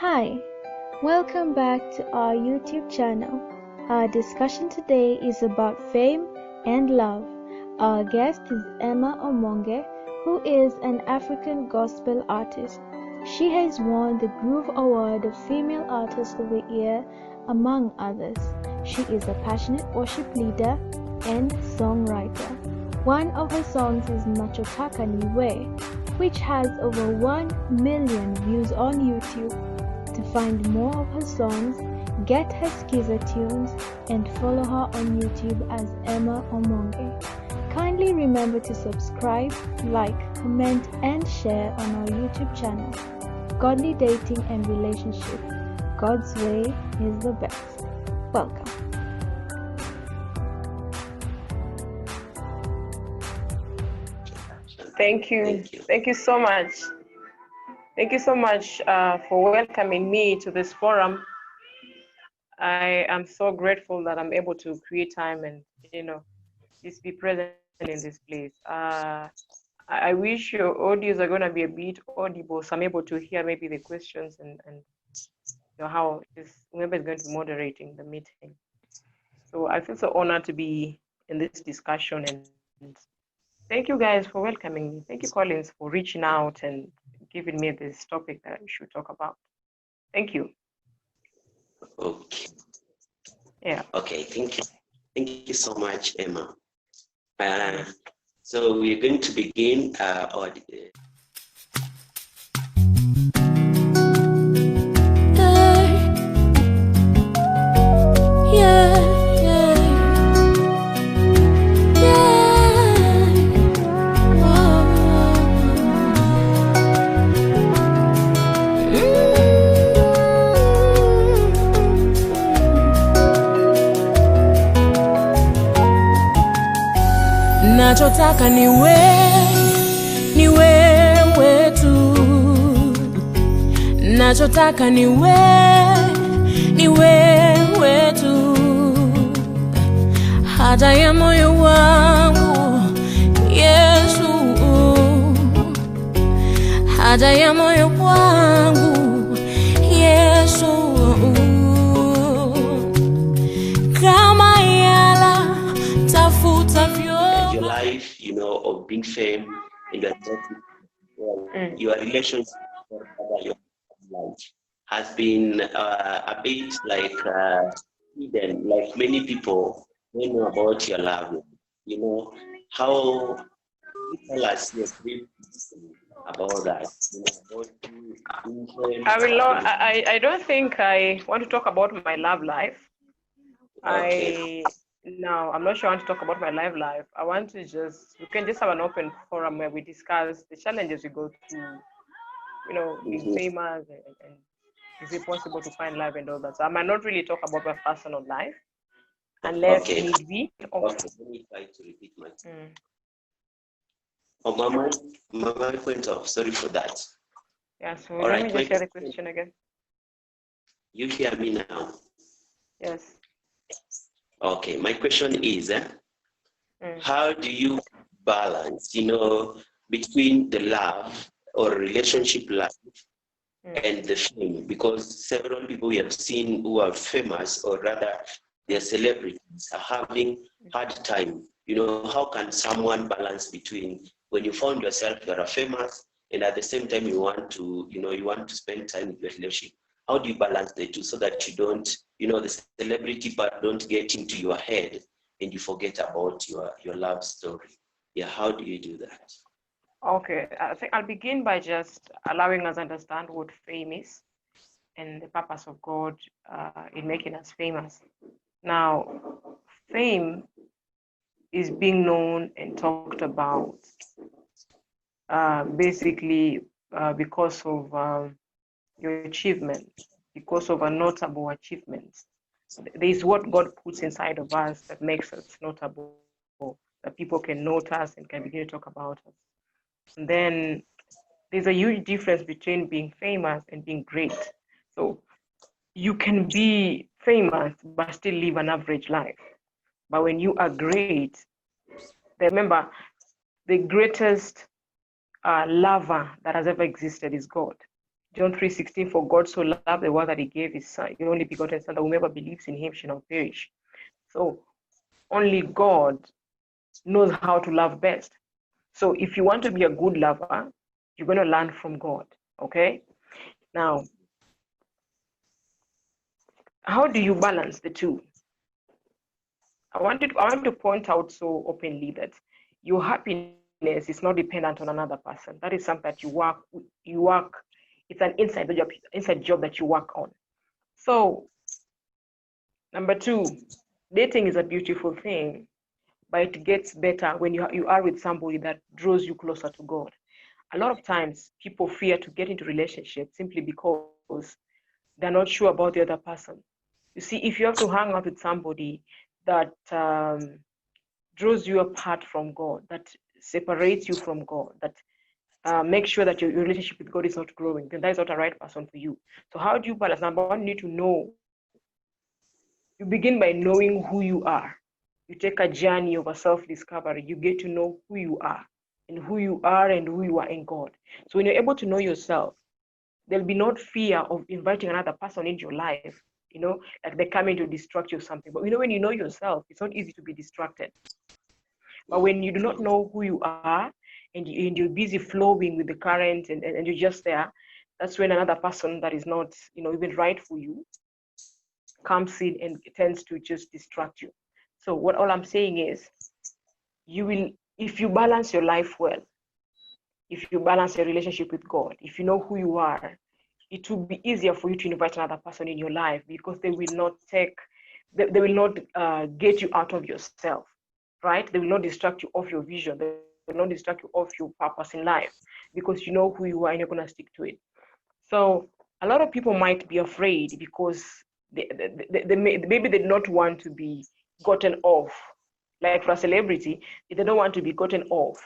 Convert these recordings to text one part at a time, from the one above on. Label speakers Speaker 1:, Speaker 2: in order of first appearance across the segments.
Speaker 1: Hi, welcome back to our YouTube channel. Our discussion today is about fame and love. Our guest is Emma Omonge, who is an African gospel artist. She has won the Groove Award of Female Artist of the Year, among others. She is a passionate worship leader and songwriter. One of her songs is Nachotaka Niwe, which has over 1 million views on YouTube. To find more of her songs, get her Skiza tunes and follow her on YouTube as Emma Omonge. Kindly remember to subscribe, like, comment and share on our YouTube channel. Godly Dating and Relationship. God's way is the best. Welcome.
Speaker 2: Thank you. Thank you so much. Thank you so much for welcoming me to this forum. I am so grateful that I'm able to create time and, just be present in this place. I wish your audios are going to be a bit audible, so I'm able to hear maybe the questions and how whoever is going to be moderating the meeting. So I feel so honored to be in this discussion, and thank you guys for welcoming me. Thank you, Collins, for reaching out and giving me this topic that I should talk about. Thank you.
Speaker 3: Okay.
Speaker 2: Yeah.
Speaker 3: Okay, thank you. Thank you so much, Emma. So we're going to begin our
Speaker 4: Nachotaka ni wewe tu. Nachotaka ni wewe tu. Haja ya moyo wangu Yesu, haja ya moyo wangu Yesu. Kama yala tafuta
Speaker 3: your life, of being fame in your relationship with your life has been a bit like hidden. Like many people don't know about your love. How you tell us your brief about that.
Speaker 2: I don't think I want to talk about my love life.
Speaker 3: Okay.
Speaker 2: No, I'm not sure I want to talk about my life. I want to we can just have an open forum where we discuss the challenges we go through, being famous and is it possible to find love and all that. So I might not really talk about my personal life unless need be.
Speaker 3: Okay, let me try to repeat myself. Mama went off. Sorry for that.
Speaker 2: Yeah, so let me just share the question again.
Speaker 3: You hear me now?
Speaker 2: Yes.
Speaker 3: Okay, my question is, how do you balance, between the love or relationship life and the fame? Because several people we have seen who are famous, or rather they're celebrities, are having hard time. How can someone balance between when you found yourself you are famous and at the same time you want to spend time with your relationship? How do you balance the two so that you don't, the celebrity part don't get into your head and you forget about your love story? Yeah, how do you do that?
Speaker 2: Okay, I think I'll begin by just allowing us to understand what fame is and the purpose of God in making us famous. Now, fame is being known and talked about basically because of your achievement, because of a notable achievement. There is what God puts inside of us that makes us notable, that people can note us and can begin to talk about us. And then there's a huge difference between being famous and being great. So you can be famous but still live an average life. But when you are great, remember, the greatest lover that has ever existed is God. John 3:16, for God so loved the world that he gave his son, the only begotten son, that whoever believes in him shall not perish. So only God knows how to love best. So if you want to be a good lover, you're going to learn from God. Okay? Now, how do you balance the two? I want to point out so openly that your happiness is not dependent on another person. That is something that you work. It's an inside job that you work on. So, number two, dating is a beautiful thing, but it gets better when you are with somebody that draws you closer to God. A lot of times, people fear to get into relationships simply because they're not sure about the other person. You see, if you have to hang out with somebody that draws you apart from God, that separates you from God, that makes sure that your relationship with God is not growing, then that is not a right person for you. So how do you balance? Number one, you need to know. You begin by knowing who you are. You take a journey of a self-discovery. You get to know who you are and who you are in God. So when you're able to know yourself, there'll be no fear of inviting another person into your life, like they're coming to distract you or something. But when you know yourself, it's not easy to be distracted. But when you do not know who you are and you're busy flowing with the current and you're just there, that's when another person that is not, even right for you comes in and tends to just distract you. So all I'm saying is, if you balance your life well, if you balance your relationship with God, if you know who you are, it will be easier for you to invite another person in your life, because they will not get you out of yourself, right? They will not distract you off your vision. They will not distract you off your purpose in life, because you know who you are and you're going to stick to it. So a lot of people might be afraid because maybe they don't want to be gotten off. Like for a celebrity, they don't want to be gotten off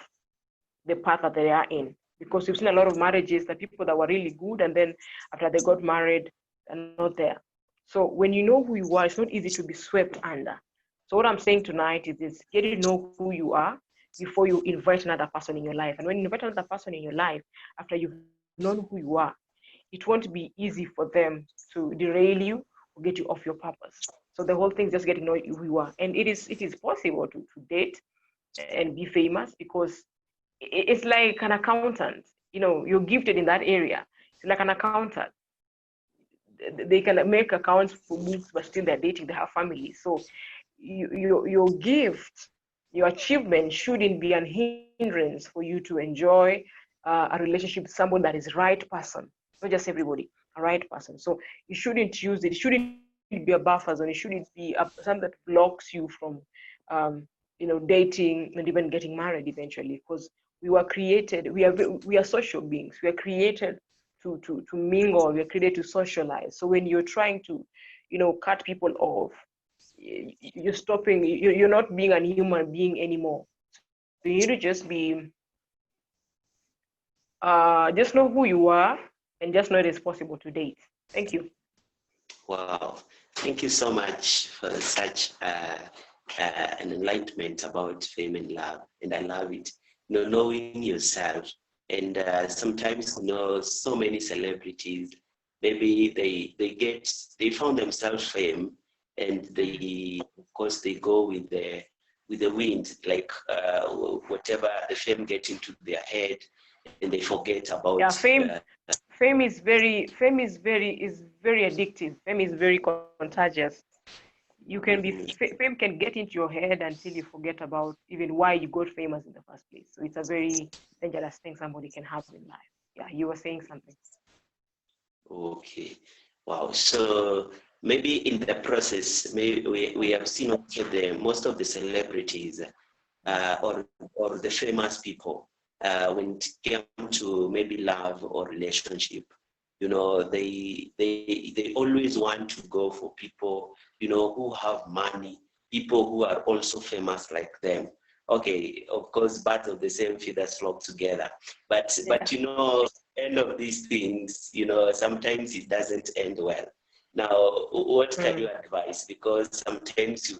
Speaker 2: the path that they are in, because we've seen a lot of marriages that people that were really good, and then after they got married, they're not there. So when you know who you are, it's not easy to be swept under. So what I'm saying tonight is get to know who you are before you invite another person in your life. And when you invite another person in your life, after you've known who you are, it won't be easy for them to derail you or get you off your purpose. So the whole thing is just getting to know who you are. And it is possible to date and be famous, because it's like an accountant. You're gifted in that area. It's like an accountant. They can make accounts for books, but still they're dating, they have families. So your gift, your achievement shouldn't be an hindrance for you to enjoy a relationship with someone that is right person, not just everybody, a right person. So you shouldn't use it. It shouldn't be a buffer zone. It shouldn't be something that blocks you from dating and even getting married eventually, because we were created, we are social beings. We are created to mingle. We are created to socialize. So when you're trying to cut people off, you're not being a human being anymore. So you need to just be just know who you are, and just know it is possible to date. Thank you.
Speaker 3: Wow, thank you so much for such an enlightenment about fame and love. And I love it, knowing yourself. And sometimes, so many celebrities, maybe they found themselves fame, and of course they go with the wind, like whatever the fame gets into their head, and they forget about
Speaker 2: fame. Fame is very addictive. Fame is very contagious. You can fame can get into your head until you forget about even why you got famous in the first place. So it's a very dangerous thing somebody can have in life. Yeah, you were saying something.
Speaker 3: Okay, wow. So maybe in the process, maybe we have seen also most of the celebrities or the famous people, when it came to maybe love or relationship, they always want to go for people, who have money, people who are also famous like them. Okay, of course, birds of the same feathers flock together. But end of these things, sometimes it doesn't end well. Now, what can you advise? Because sometimes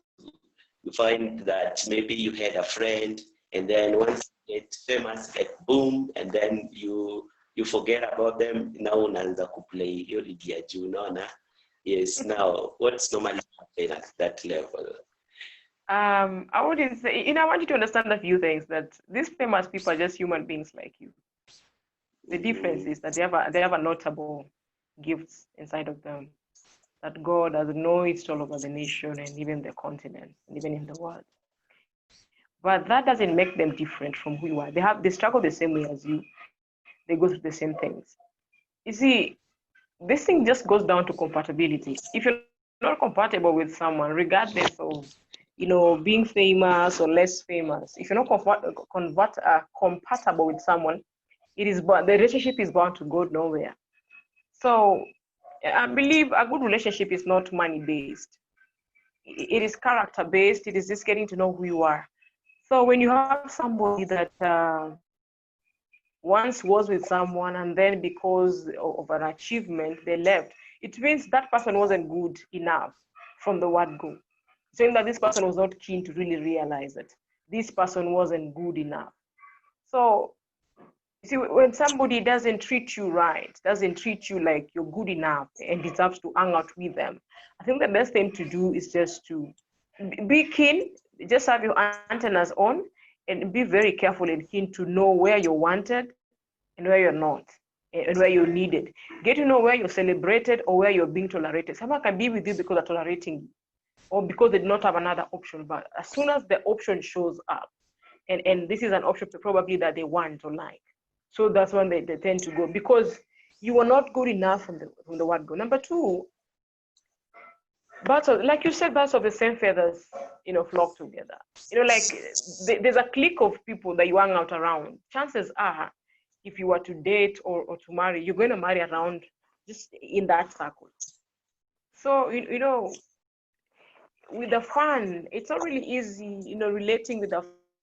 Speaker 3: you find that maybe you had a friend, and then once you get famous, like boom, and then you you forget about them. Now unaanza kuplay hiyo ligi ya juu, unaona? Yes, now what's normally happening at that level?
Speaker 2: I wouldn't say, I want you to understand a few things, that these famous people are just human beings like you. The difference is that they have a notable gifts inside of them that God has anointed all over the nation and even the continent and even in the world. But that doesn't make them different from who you are. They struggle the same way as you. They go through the same things. You see, this thing just goes down to compatibility. If you're not compatible with someone, regardless of being famous or less famous, if you're not compatible with someone, the relationship is bound to go nowhere. So I believe a good relationship is not money-based. It is character-based. It is just getting to know who you are. So when you have somebody that once was with someone and then because of an achievement, they left, it means that person wasn't good enough from the word go. Saying that this person was not keen to really realize it. This person wasn't good enough. So, you see, when somebody doesn't treat you right, doesn't treat you like you're good enough and deserves to hang out with them, I think the best thing to do is just to be keen, just have your antennas on, and be very careful and keen to know where you're wanted and where you're not, and where you're needed. Get to know where you're celebrated or where you're being tolerated. Someone can be with you because they're tolerating you or because they do not have another option. But as soon as the option shows up, and this is an option probably that they want or like, so that's when they tend to go, because you are not good enough from the word go. Number two, like you said, birds of the same feathers, flock together. There's a clique of people that you hang out around. Chances are, if you were to date or to marry, you're going to marry around just in that circle. So, with the fun, it's not really easy, relating with the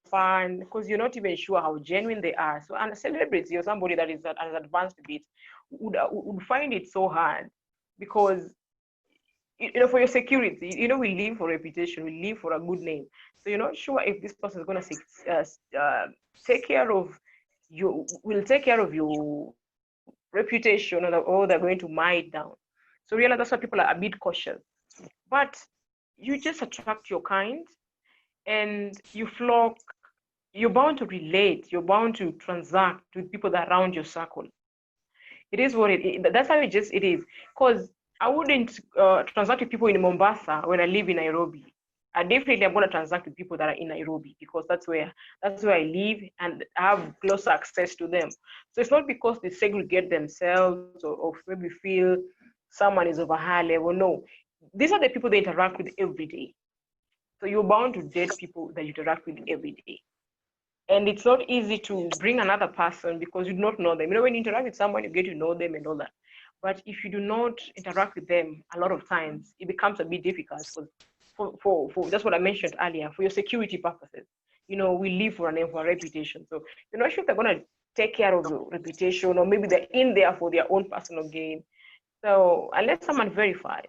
Speaker 2: fun, because you're not even sure how genuine they are. So, and a celebrity or somebody that is as advanced a bit would find it so hard, because for your security, we live for reputation, we live for a good name. So you're not sure if this person is going to take care of you, will take care of your reputation, or they're going to mine it down. So realize that's why people are a bit cautious. But you just attract your kind, and you flock. You're bound to relate. You're bound to transact with people that are around your circle. It is what it is. That's how it is. Because I wouldn't transact with people in Mombasa when I live in Nairobi. I definitely am going to transact with people that are in Nairobi, because that's where I live and I have closer access to them. So it's not because they segregate themselves or maybe feel someone is of a higher level. No, these are the people they interact with every day. So you're bound to date people that you interact with every day. And it's not easy to bring another person because you do not know them. When you interact with someone, you get to know them and all that. But if you do not interact with them, a lot of times it becomes a bit difficult, for that's what I mentioned earlier, for your security purposes. We live for a name, for a reputation. So you're not sure if they're going to take care of your reputation, or maybe they're in there for their own personal gain. So unless someone verifies,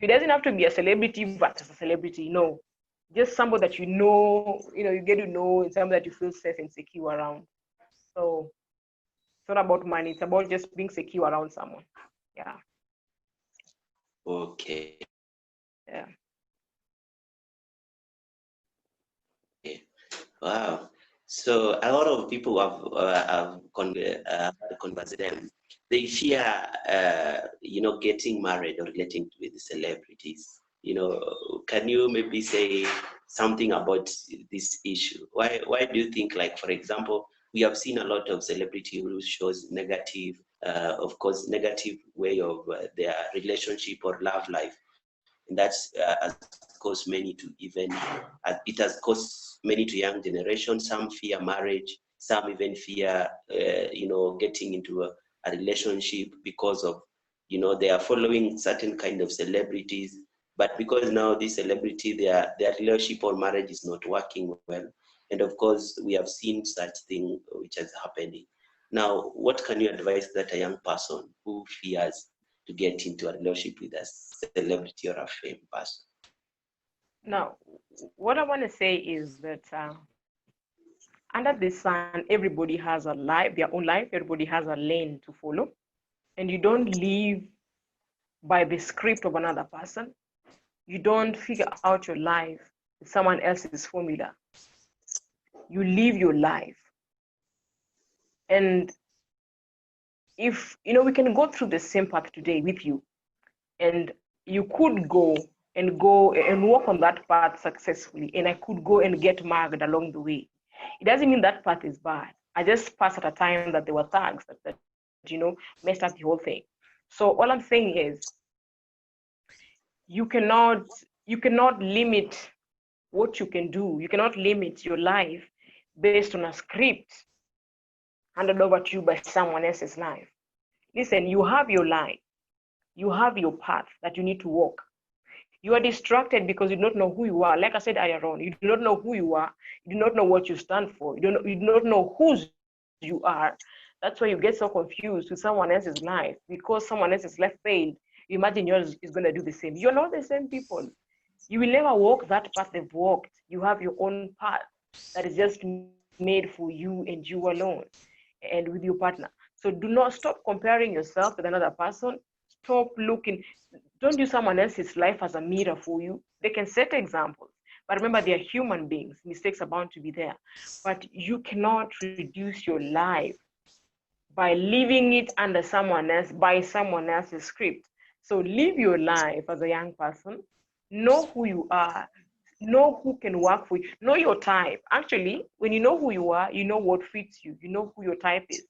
Speaker 2: it doesn't have to be a celebrity, but as a celebrity, no. Just somebody that you get to know, and somebody that you feel safe and secure around. So it's not about money, it's about just being secure around someone. Yeah.
Speaker 3: Okay.
Speaker 2: Yeah.
Speaker 3: Okay. Wow. So a lot of people have conversed them. They fear, getting married or relating with celebrities. Can you maybe say something about this issue? Why do you think, like, for example, we have seen a lot of celebrity who shows negative, negative way of their relationship or love life, and that's has caused many to it has caused many to young generation. Some fear marriage, some even fear, getting into a relationship because of, they are following certain kind of celebrities. But because now this celebrity, their relationship or marriage is not working well. And of course, we have seen such thing which is happening. Now, what can you advise that a young person who fears to get into a relationship with a celebrity or a famous person?
Speaker 2: Now, what I want to say is that under the sun, everybody has a life, their own life. Everybody has a lane to follow. And you don't live by the script of another person. You don't figure out your life with someone else's formula. You live your life. And if, we can go through the same path today with you, and you could go and walk on that path successfully, and I could go and get mugged along the way. It doesn't mean that path is bad. I just passed at a time that there were thugs that messed up the whole thing. So all I'm saying is, you cannot limit what you can do. You cannot limit your life based on a script handed over to you by someone else's life. Listen, you have your life. You have your path that you need to walk. You are distracted because you do not know who you are. Like I said earlier on, you do not know who you are. You do not know what you stand for. You do not know whose you are. That's why you get so confused with someone else's life. Because someone else's life failed, you imagine yours is going to do the same. You're not the same people. You will never walk that path they've walked. You have your own path that is just made for you and you alone and with your partner. So do not stop comparing yourself with another person. Stop looking. Don't use someone else's life as a mirror for you. They can set examples, but remember, they are human beings. Mistakes are bound to be there. But you cannot reduce your life by living it under someone else, by someone else's script. So live your life as a young person. Know who you are. Know who can work for you. Know your type. Actually, when you know who you are, you know what fits you. You know who your type is.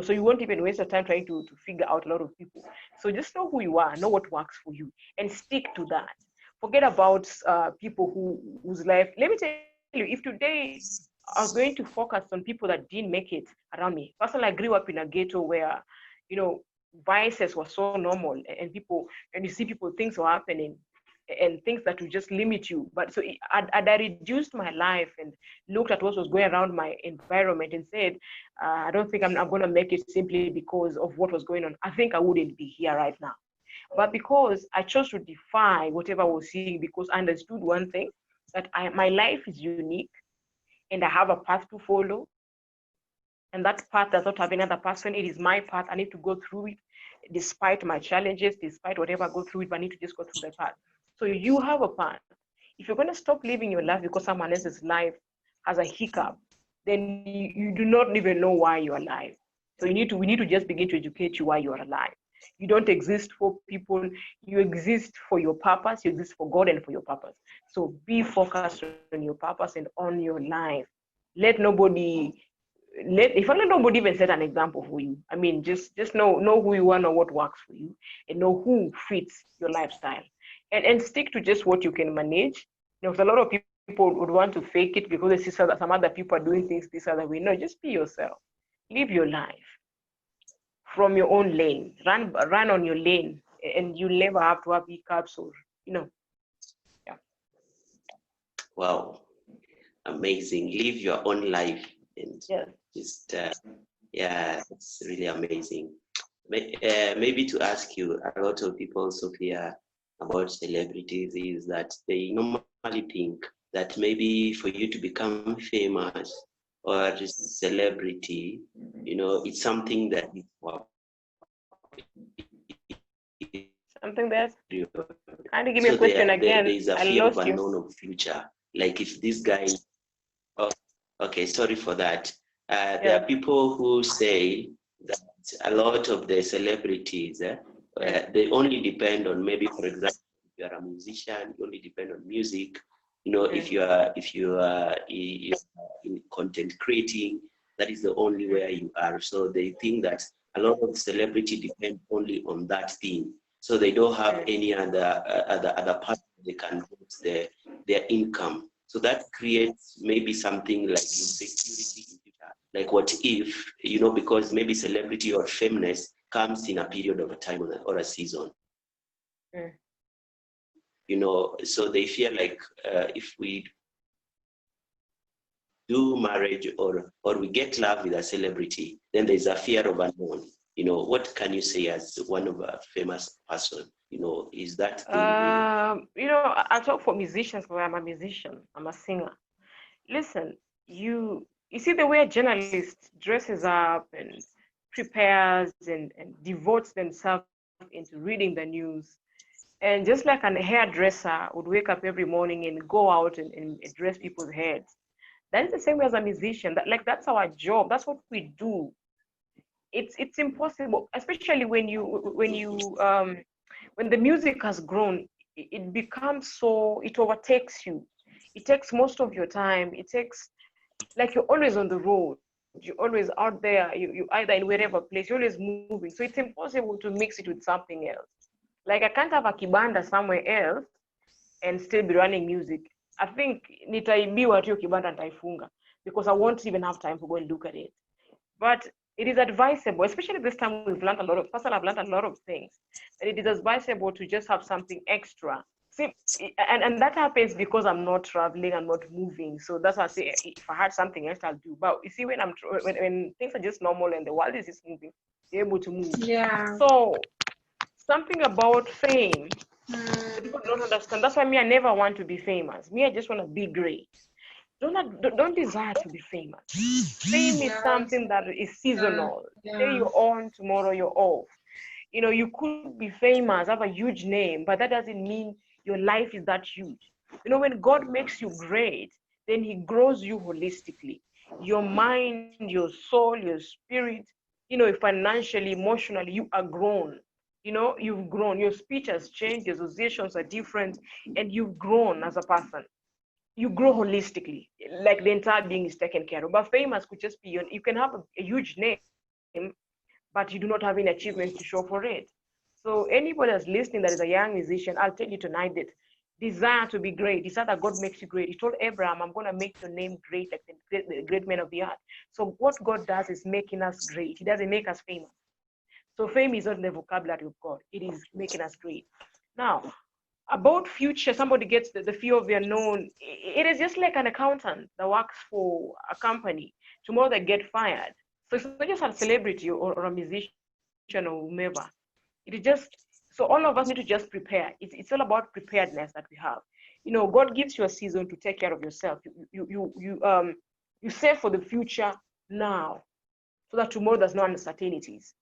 Speaker 2: So you won't even waste your time trying to figure out a lot of people. So just know who you are, know what works for you, and stick to that. Forget about people whose life. Let me tell you, if today I was going to focus on people that didn't make it around me. Personally, I grew up in a ghetto where, vices were so normal, and you see people, things were happening, and things that will just limit you. But so I reduced my life and looked at what was going around my environment and said, I don't think I'm going to make it simply because of what was going on. I think I wouldn't be here right now. But because I chose to defy whatever I was seeing, because I understood one thing, that my life is unique and I have a path to follow. And that path does not have another person. It is my path. I need to go through it despite my challenges, despite whatever I go through it, but I need to just go through the path. So you have a path. If you're going to stop living your life because someone else's life has a hiccup, then you do not even know why you're alive. So we need to just begin to educate you why you're alive. You don't exist for people. You exist for your purpose. You exist for God and for your purpose. So be focused on your purpose and on your life. Let nobody even set an example for you. I mean, just know who you are, know what works for you, and know who fits your lifestyle. And stick to just what you can manage. Because a lot of people would want to fake it because they see some other people are doing things this other way. No, just be yourself. Live your life from your own lane. Run on your lane, and you'll never have to have hiccups or, yeah.
Speaker 3: Wow, amazing. Live your own life. And just, it's really amazing. Maybe to ask you, a lot of people, Sophia, about celebrities is that they normally think that maybe for you to become famous or celebrity, it's something that
Speaker 2: something that kind of give me a question again.
Speaker 3: There is a fear of unknown of future. Like if this guy, okay, sorry for that. There are people who say that a lot of the celebrities, they only depend on, maybe, for example, if you are a musician, you only depend on music. If you are in content creating, that is the only way you are. So they think that a lot of celebrity depend only on that thing. So they don't have any other part they can boost their income. So that creates maybe something like insecurity. Like what if, because maybe celebrity or fameness comes in a period of a time or a season. So they feel like if we do marriage or we get love with a celebrity, then there's a fear of unknown. What can you say as one of a famous person? Is that
Speaker 2: I talk for musicians because I'm a musician. I'm a singer. Listen, you you see the way a journalist dresses up and prepares and devotes themselves into reading the news. And just like an hairdresser would wake up every morning and go out and dress people's heads, that is the same way as a musician. That's our job. That's what we do. It's impossible, especially when the music has grown, it becomes so, it overtakes you. It takes most of your time. It takes, like, you're always on the road. You're always out there. You either in wherever place. You're always moving. So it's impossible to mix it with something else. Like, I can't have a kibanda somewhere else and still be running music. I think nitaibiwa tu kibanda nitaifunga, because I won't even have time to go and look at it. But it is advisable, especially this time we've learned a lot of, personally I've learned a lot of things, that it is advisable to just have something extra. See, and that happens because I'm not traveling, I'm not moving. So that's why I say, if I had something else, I'll do. But you see, when things are just normal and the world is just moving, you're able to move.
Speaker 5: Yeah.
Speaker 2: So something about fame, people don't understand. That's why I never want to be famous. I just want to be great. Don't desire to be famous. Fame is something that is seasonal. Today you're on, tomorrow you're off. You could be famous, have a huge name, but that doesn't mean your life is that huge. When God makes you great, then he grows you holistically. Your mind, your soul, your spirit, financially, emotionally, you are grown. You've grown. Your speech has changed, your associations are different, and you've grown as a person. You grow holistically, like the entire being is taken care of. But famous could just be, you can have a huge name, but you do not have any achievements to show for it. So anybody that's listening that is a young musician, I'll tell you tonight that desire to be great. Desire that God makes you great. He told Abraham, I'm going to make your name great, like the great men of the earth. So what God does is making us great. He doesn't make us famous. So fame is not in the vocabulary of God. It is making us great. Now, about future, somebody gets the fear of the unknown. It is just like an accountant that works for a company. Tomorrow they get fired. So it's not just a celebrity or a musician or whomever. It is just, so all of us need to just prepare. It's all about preparedness that we have. God gives you a season to take care of yourself. You save for the future now, so that tomorrow there's no uncertainties.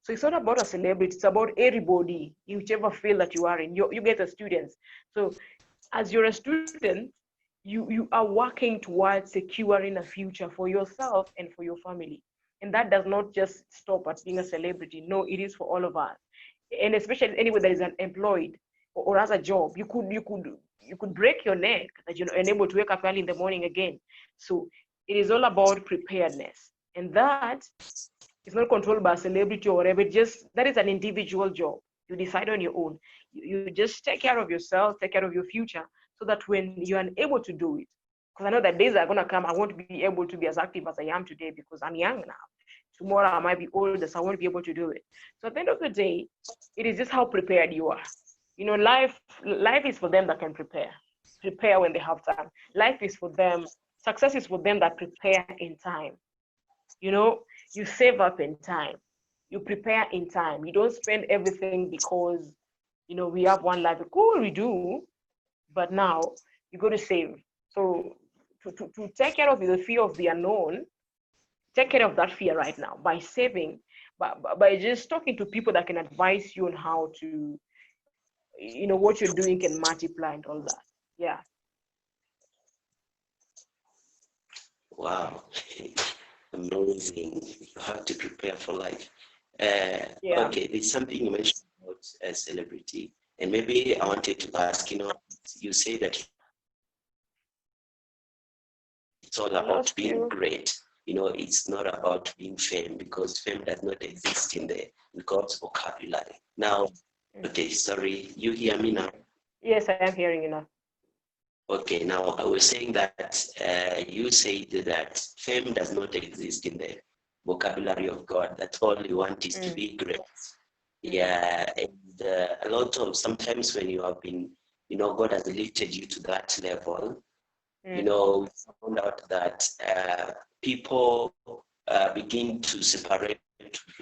Speaker 2: So it's not about a celebrity, it's about everybody in whichever field that you are in. You get the students. So as you're a student, you are working towards securing a future for yourself and for your family. And that does not just stop at being a celebrity. No, it is for all of us. And especially anyone that is unemployed or has a job, you could break your neck that you're unable to wake up early in the morning again. So it is all about preparedness. And that it's not controlled by a celebrity or whatever. That is an individual job. You decide on your own. You just take care of yourself, take care of your future, so that when you're unable to do it, because I know that days are going to come, I won't be able to be as active as I am today because I'm young now. Tomorrow I might be older, so I won't be able to do it. So at the end of the day, it is just how prepared you are. Life is for them that can prepare when they have time. Life is for them. Success is for them that prepare in time. You save up in time. You prepare in time. You don't spend everything because, we have one life. Cool, we do, but now you got to save. So to take care of the fear of the unknown, take care of that fear right now by saving, by just talking to people that can advise you on how to, what you're doing can multiply and all that. Yeah.
Speaker 3: Wow. Amazing. You have to prepare for life.
Speaker 2: Yeah.
Speaker 3: Okay, there's something you mentioned about a celebrity, and maybe I wanted to ask, you say that it's all about being great. It's not about being fame, because fame does not exist in God's vocabulary. Now, okay, sorry, you hear me now?
Speaker 2: Yes, I am hearing you now.
Speaker 3: Okay, now I was saying that you said that fame does not exist in the vocabulary of God, that all you want is to be great. Yeah, and a lot of sometimes when you have been, God has lifted you to that level, we found out that people begin to separate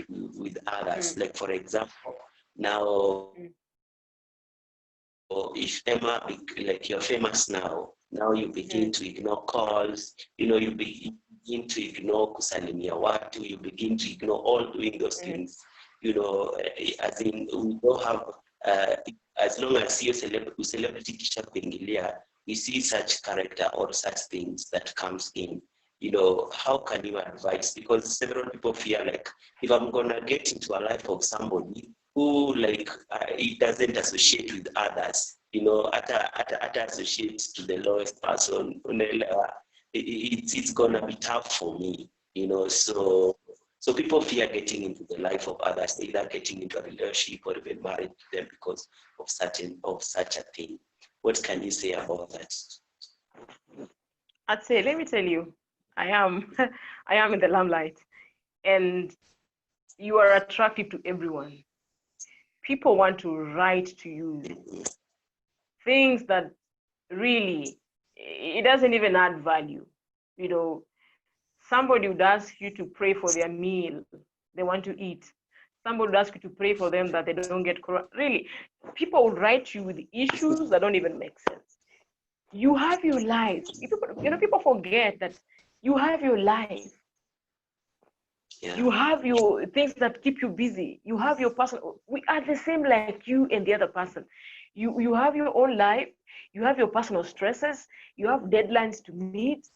Speaker 3: with others. Like, for example, now, if Emma, like, you're famous now you begin to ignore calls, you begin to ignore kusalimia watu, you begin to ignore all doing those things, you know, as in we don't have, as long as your celebrity kisha kuingilia, we see such character or such things that comes in. You know, how can you advise? Because several people fear, like, if I'm gonna get into a life of somebody who, like, it doesn't associate with others, you know, at associates to the lowest person, it's gonna be tough for me, you know. So people fear getting into the life of others, either getting into a relationship or even married to them because of such a thing. What can you say about that?
Speaker 2: I'd say, let me tell you, I am in the limelight, and you are attractive to everyone. People want to write to you things that really, it doesn't even add value. You know, somebody would ask you to pray for their meal they want to eat. Somebody would ask you to pray for them that they don't get corona. Really, people will write you with issues that don't even make sense. You have your life. People forget that you have your life.
Speaker 3: Yeah.
Speaker 2: You have your things that keep you busy. You have your personal. We are the same like you and the other person. You have your own life. You have your personal stresses. You have deadlines to meet.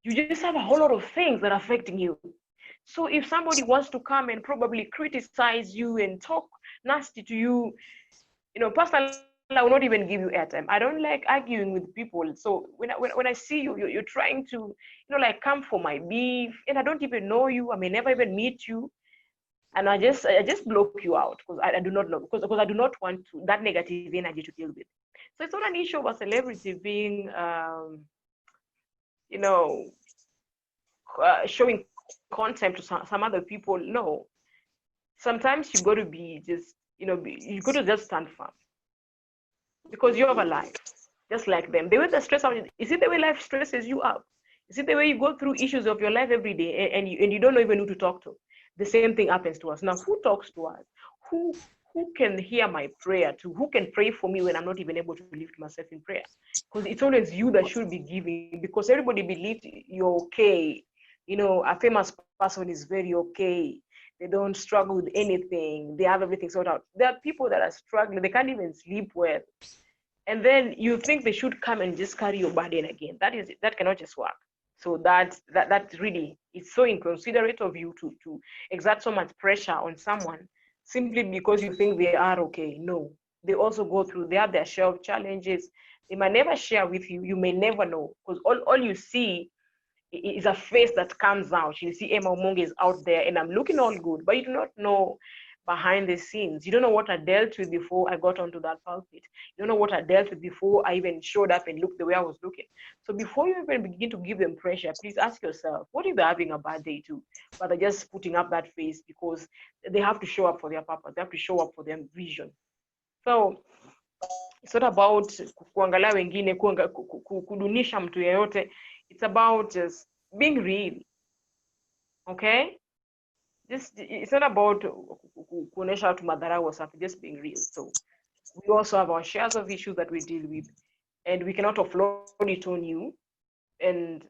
Speaker 2: You just have a whole lot of things that are affecting you. So if somebody wants to come and probably criticize you and talk nasty to you, personally, I will not even give you airtime. I don't like arguing with people. So when I see you, you're trying to, like, come for my beef, and I don't even know you. I may never even meet you, and I just block you out because I do not know, because I do not want that negative energy to deal with. So it's not an issue of a celebrity being, showing contempt to some other people. No, sometimes you got to be just, you got to just stand firm, because you have a life just like them. The way they stress out, is it the way life stresses you out? Is it the way you go through issues of your life every day and you don't know even who to talk to? The same thing happens to us. Now, who talks to us? Who can hear my prayer to? Who can pray for me when I'm not even able to lift myself in prayer? Because it's always you that should be giving, because everybody believes you're okay. A famous person is very okay. They don't struggle with anything. They have everything sorted out. There are people that are struggling. They can't even sleep well. And then you think they should come and just carry your burden again. That cannot just work. So that really, it's so inconsiderate of you to exert so much pressure on someone simply because you think they are okay. No, they also go through, they have their share of challenges. They might never share with you. You may never know, because all you see is a face that comes out. You see Emma Omonge is out there and I'm looking all good, but you do not know behind the scenes. You don't know what I dealt with before I got onto that pulpit. You don't know what I dealt with before I even showed up and looked the way I was looking. So before you even begin to give them pressure, please ask yourself, what if they're having a bad day too? But they're just putting up that face because they have to show up for their purpose. They have to show up for their vision. So it's not about kuangalia wengine, kudunisha mtu yeyote. It's about just being real. Okay? It's not about kuonesha to madharau or something, just being real. So we also have our shares of issues that we deal with, and we cannot offload it on you. And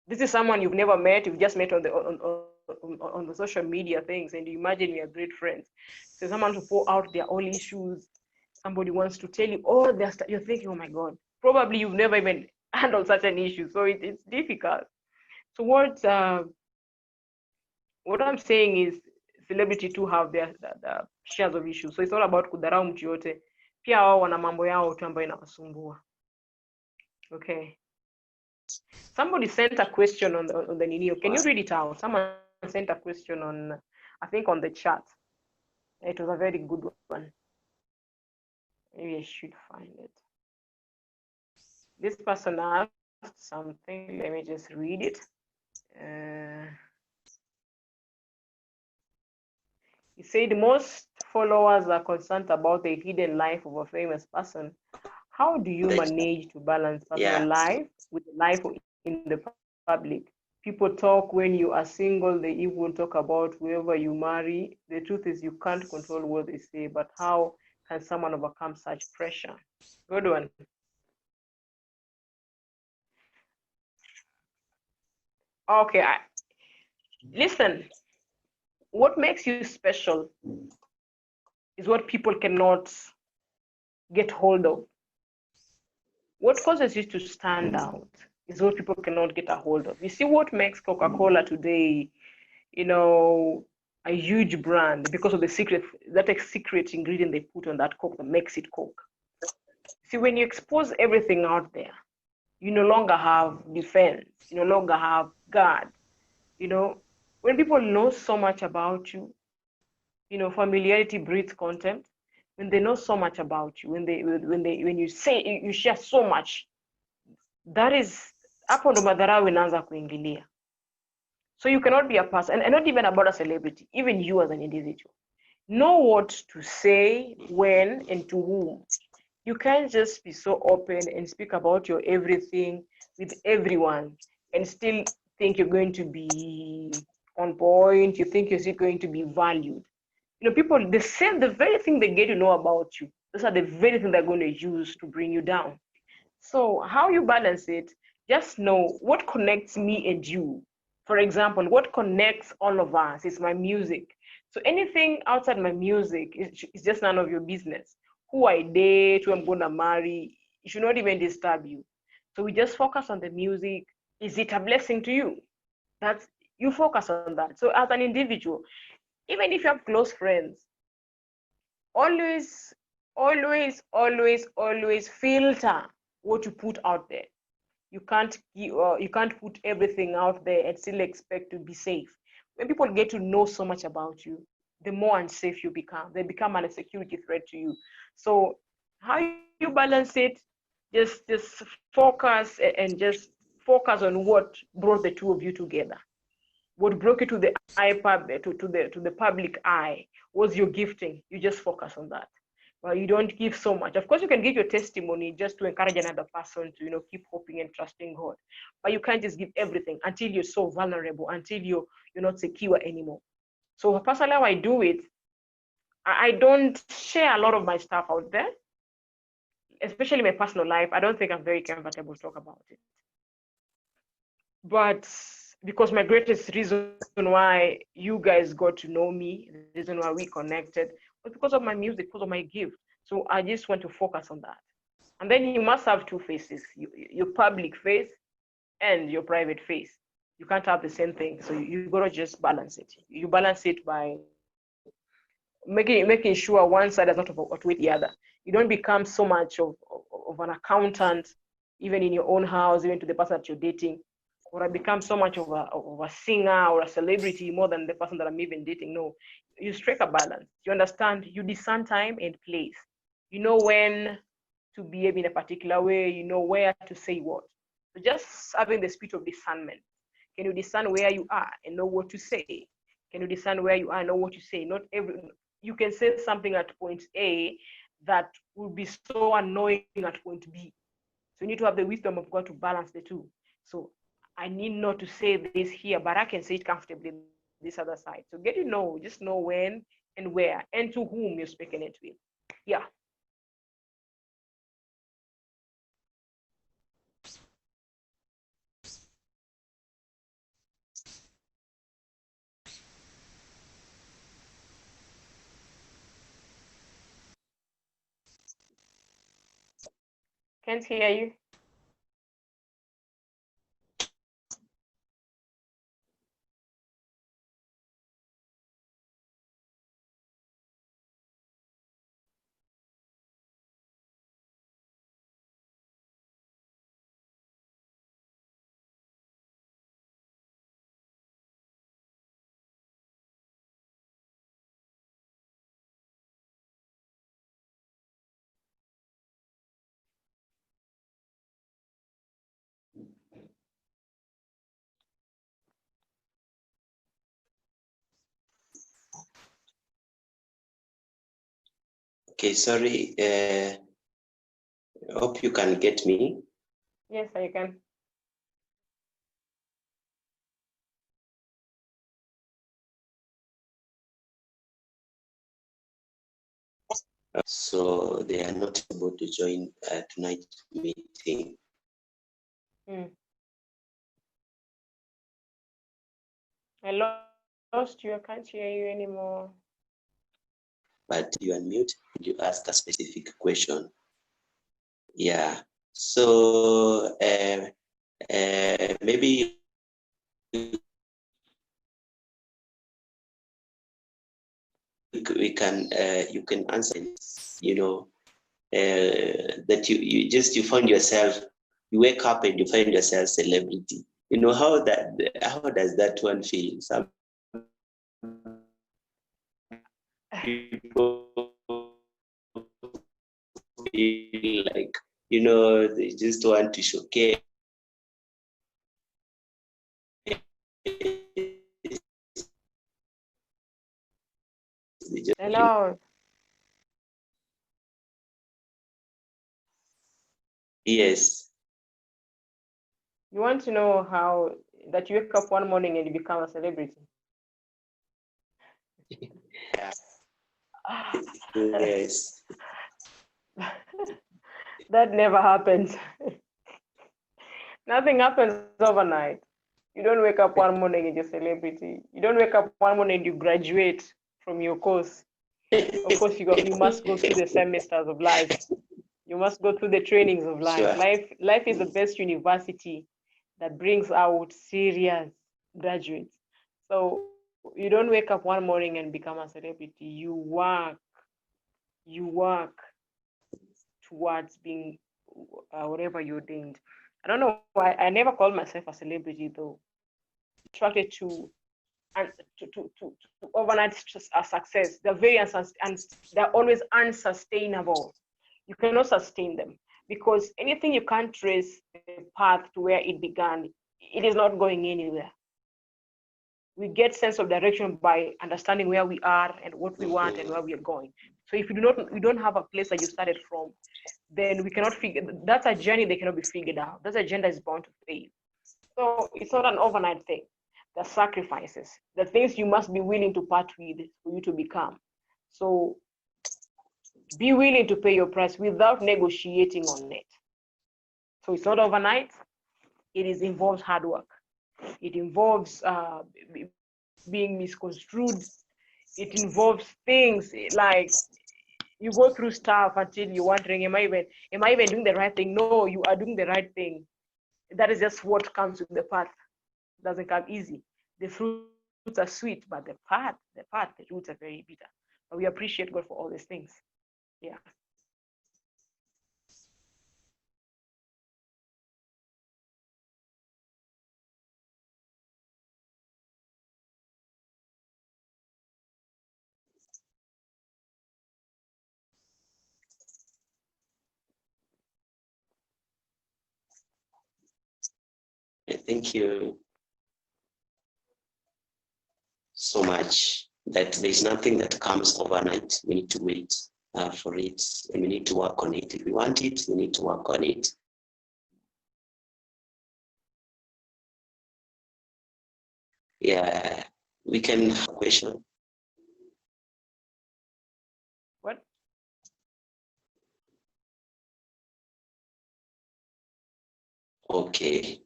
Speaker 2: this is someone you've never met, you've just met on the social media things, and you imagine we are great friends. So someone to pour out their own issues, somebody wants to tell you all their stuff, you're thinking, oh my God, probably you've never even handled such an issue. So it's difficult. So what I'm saying is, celebrity too have their shares of issues. So it's all about kudharau mtu yote. Pia wao wana mambo yao tu ambayo inawasumbua. Okay. Somebody sent a question on the Ninio. Can you read it out? Someone sent a question on, I think, on the chat. It was a very good one. Maybe I should find it. This person asked something. Let me just read it. He said most followers are concerned about the hidden life of a famous person. How do you manage to balance personal life with the life in the public? People talk when you are single, they even talk about whoever you marry. The truth is you can't control what they say, but how can someone overcome such pressure? Good one. Okay, listen, what makes you special is what people cannot get hold of. What causes you to stand out is what people cannot get a hold of. You see, what makes Coca-Cola today, a huge brand because of the secret ingredient they put on that Coke that makes it Coke. See, when you expose everything out there, you no longer have defense, you no longer have guard. When people know so much about you, familiarity breeds contempt. When they know so much about you, when you say you share so much, that is hapo ndo madharau inaanza kuingilia. So you cannot be a person, and not even about a celebrity, even you as an individual. Know what to say, when, and to whom. You can't just be so open and speak about your everything with everyone and still think you're going to be on point, you think you're still going to be valued. People, the very thing they get to know about you, those are the very thing they're going to use to bring you down. So how you balance it, just know what connects me and you. For example, what connects all of us is my music. So anything outside my music is just none of your business. Who I date, who I'm going to marry, it should not even disturb you. So we just focus on the music. Is it a blessing to you? You focus on that. So as an individual, even if you have close friends, always, always, always, always filter what you put out there. You can't put everything out there and still expect to be safe. When people get to know so much about you, the more unsafe you become. They become a security threat to you. So how you balance it, just focus and just focus on what brought the two of you together. What broke you to the to the public eye was your gifting. You just focus on that. Well, you don't give so much. Of course, you can give your testimony just to encourage another person to, keep hoping and trusting God. But you can't just give everything until you're so vulnerable, until you're not secure anymore. So personally, how I do it, I don't share a lot of my stuff out there, especially my personal life. I don't think I'm very comfortable to talk about it. But because my greatest reason why you guys got to know me, the reason why we connected, was because of my music, because of my gift. So I just want to focus on that. And then you must have two faces, your public face and your private face. You can't have the same thing. So you got to just balance it. You balance it by making sure one side does not outweigh the other. You don't become so much of an accountant, even in your own house, even to the person that you're dating, or I become so much of a singer or a celebrity more than the person that I'm even dating. No, you strike a balance. You understand, you discern time and place. You know when to behave in a particular way, you know where to say what. So just having the spirit of discernment. Can you discern where you are and know what to say? Can you discern where you are and know what to say? Not every, you can say something at point A that will be so annoying at point B. So you need to have the wisdom of God to balance the two. So I need not to say this here, but I can say it comfortably this other side. So get to know, just know when and where and to whom you're speaking it with. Yeah. Can't hear you.
Speaker 3: Okay, sorry. Hope you can get me.
Speaker 2: Yes, I can.
Speaker 3: So they are not able to join tonight's meeting.
Speaker 2: I lost you. I can't hear you anymore.
Speaker 3: But you unmute, you ask a specific question. Yeah. So maybe we can you can answer, you know, that you find yourself, you wake up and you find yourself celebrity. You know how does that one feel? Some people feel like, you know, they just want to showcase.
Speaker 2: Hello.
Speaker 3: Yes.
Speaker 2: You want to know how that you wake up one morning and you become a celebrity?
Speaker 3: Yeah. Yes.
Speaker 2: That never happens. Nothing happens overnight. You don't wake up one morning and you're a celebrity. You don't wake up one morning and you graduate from your course. Of course, you must go through the semesters of life. You must go through the trainings of life.
Speaker 3: Sure.
Speaker 2: Life is the best university that brings out serious graduates. So you don't wake up one morning and become a celebrity. You work towards being whatever you're ordained. I don't know why I never called myself a celebrity though. Attracted to overnight success. They're they're always unsustainable. You cannot sustain them because anything you can't trace the path to where it began, it is not going anywhere. We get sense of direction by understanding where we are and what we want and where we are going. So if you don't have a place that you started from, then we cannot figure. That's a journey that cannot be figured out. That agenda is bound to fail. So it's not an overnight thing. The sacrifices, the things you must be willing to part with for you to become. So be willing to pay your price without negotiating on it. So it's not overnight. It involves hard work. It involves being misconstrued. It involves things like you go through stuff until you're wondering, am I even doing the right thing? No, you are doing the right thing. That is just what comes with the path. It doesn't come easy. The fruits are sweet, but the roots are very bitter. But we appreciate God for all these things. Yeah.
Speaker 3: Thank you so much. That there's nothing that comes overnight. We need to wait for it, and we need to work on it. If we want it, we need to work on it. Yeah, we can have a question.
Speaker 2: What?
Speaker 3: Okay.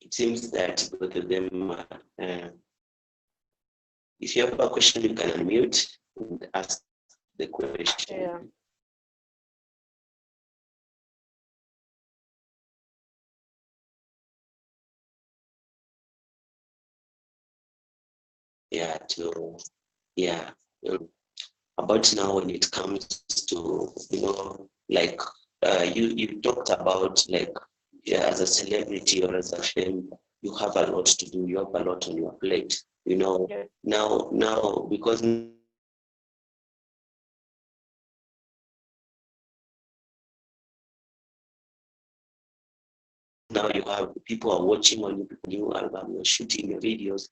Speaker 3: It seems that both of them, if you have a question, you can unmute and ask the question.
Speaker 2: Yeah.
Speaker 3: About now when it comes to, you know, like you talked about, like, as a celebrity or as a fame, you have a lot to do, you have a lot on your plate, you know.
Speaker 2: Yeah.
Speaker 3: Now because now you have people are watching on your new album, you're shooting your videos.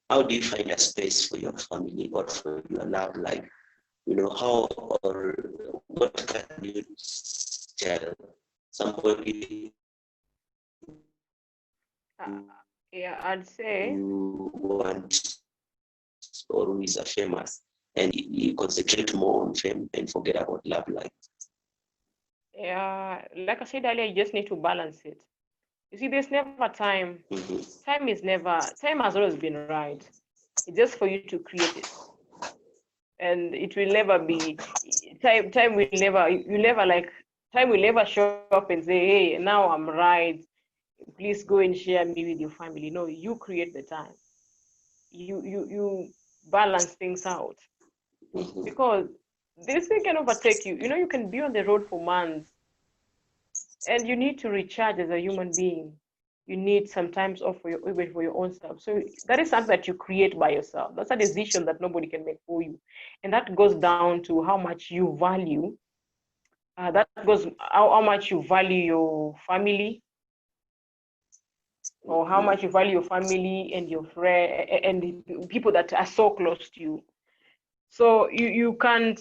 Speaker 3: How do you find a space for your family or for your love life? You know, how or what can you tell somebody
Speaker 2: Yeah, I'd say
Speaker 3: who want or who is a famous and you concentrate more on fame and forget about love life?
Speaker 2: yeah, like I said earlier, you just need to balance it. You see, there's never time.
Speaker 3: Mm-hmm.
Speaker 2: Time has always been right. It's just for you to create it. And it will never be, time will never show up and say, hey, now I'm right, please go and share me with your family. No, you create the time. You balance things out, because this thing can overtake you. You can be on the road for months, and you need to recharge as a human being. You need sometimes off for your own stuff. So that is something that you create by yourself. That's a decision that nobody can make for you, and that goes down to how much you value. That goes how much you value your family, or how much you value your family and your friend and the people that are so close to you. So you can't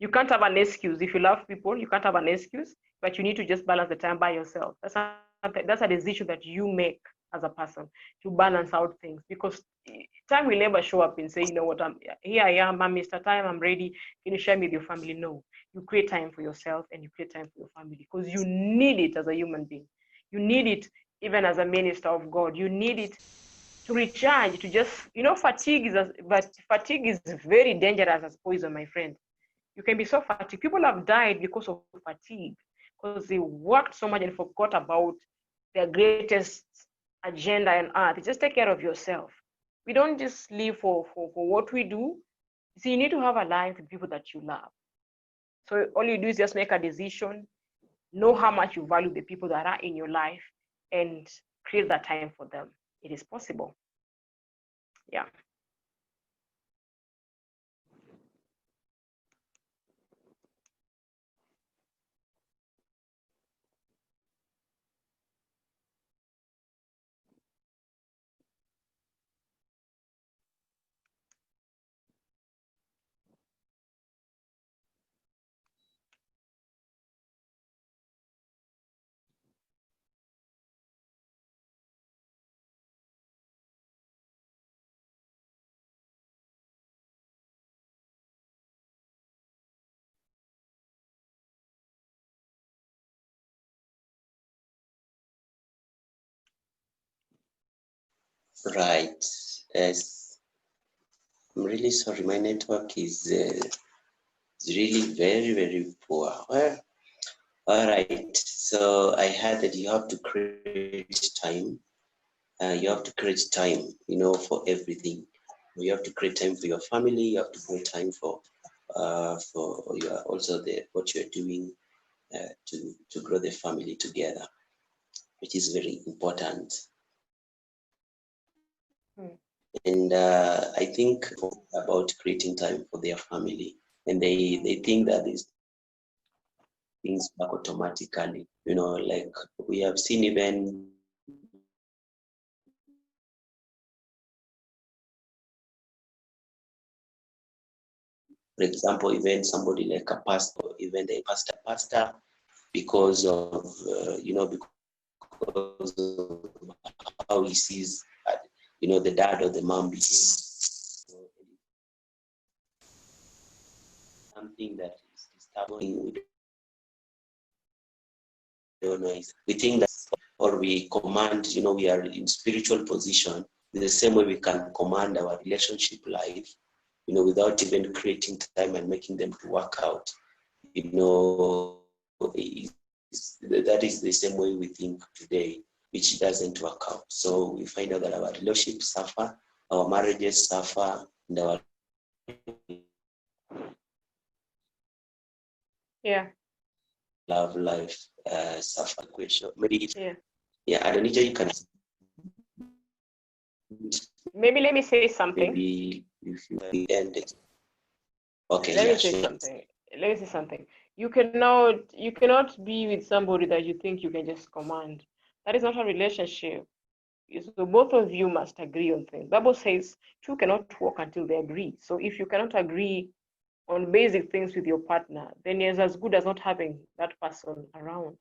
Speaker 2: have an excuse. If you love people, you can't have an excuse, but you need to just balance the time by yourself. That's a decision that you make as a person, to balance out things, because time will never show up and say, you know what, here I am, I'm Mr. Time, I'm ready, can you share me with your family? No, you create time for yourself and you create time for your family, because you need it as a human being. You need it even as a minister of God. You need it to recharge, to just, fatigue is very dangerous as poison, my friend. You can be so fatigued. People have died because of fatigue, because they worked so much and forgot about their greatest agenda on earth. Just take care of yourself. We don't just live for what we do. So you need to have a life with people that you love. So all you do is just make a decision, know how much you value the people that are in your life, and create that time for them. It is possible. Yeah.
Speaker 3: Right. Yes. I'm really sorry. My network is really very, very poor. Well, all right. So I heard that you have to create time. You have to create time, for everything. You have to create time for your family. You have to create time for your also what you're doing to grow the family together, which is very important. And I think about creating time for their family, and they think that these things work automatically. Like we have seen even for example, even somebody like a pastor, even a pastor, because of because of how he sees, the dad or the mom behave. Something that is disturbing. We don't know. We think that, or we command. We are in spiritual position. The same way we can command our relationship life, without even creating time and making them to work out. That is the same way we think today, which doesn't work out. So we find out that our relationships suffer, our marriages suffer, and our love life suffer. Question. Maybe I don't need you can.
Speaker 2: Maybe let me say something.
Speaker 3: Maybe if you end it. Okay.
Speaker 2: Let me say something. You cannot be with somebody that you think you can just command. That is not a relationship. So both of you must agree on things. Bible says two cannot walk until they agree. So if you cannot agree on basic things with your partner, then it's as good as not having that person around,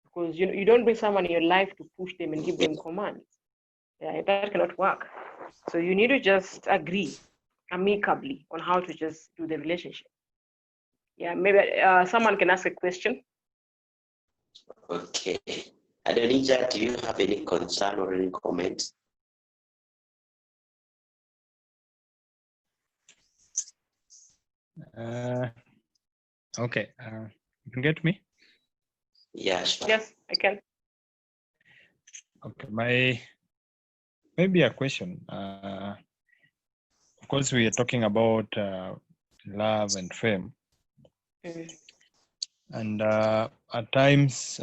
Speaker 2: because you don't bring someone in your life to push them and give them commands. Yeah, that cannot work. So you need to just agree amicably on how to just do the relationship. Yeah, maybe someone can ask a question.
Speaker 3: Okay. Adonija, do you have any concern or any comment?
Speaker 5: Okay. You can get me?
Speaker 3: Yeah, sure.
Speaker 2: Yes, I can.
Speaker 5: Okay. Maybe a question. Of course, we are talking about love and fame, and at times.